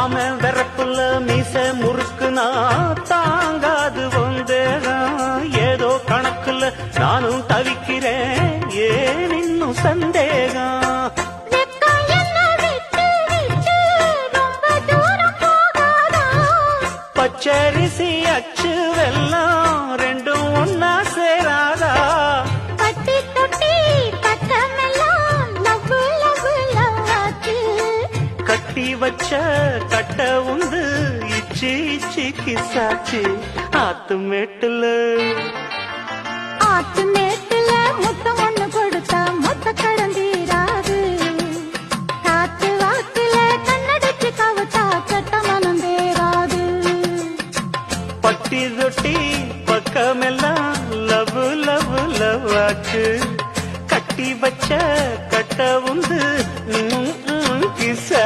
மாமன் வெறப்புல மீச முறுக்குனா தாங்காது வந்தேகம். ஏதோ கணக்குல நானும் தவிக்கிறேன், ஏன் இன்னும் சந்தேகம். பச்சரிசி அச்சு வெல்லம் ரெண்டும் ஒன்னா சேராதா? கட்டி தொட்டி கட்டமெல்லாம் லவ்வு லவ்வு லவ்வாச்சு. கட்டி வச்ச கட்ட உந்து இச்சி இச்சி கிசாச்சு. ஆத்து மேட்டுல ஆத்து மேட்டுல முத்தம் ஒண்ணு கொடுத்தா மொத்த கடந்தீராது. காத்து வாக்குல கண்ணடிச்சு கவுத்தா கட்ட மனம் தேராது. பட்டி தொட்டி பக்கமெல்லாம் லவ் லவ் லவ் ஆச்சு. கட்டி வச்ச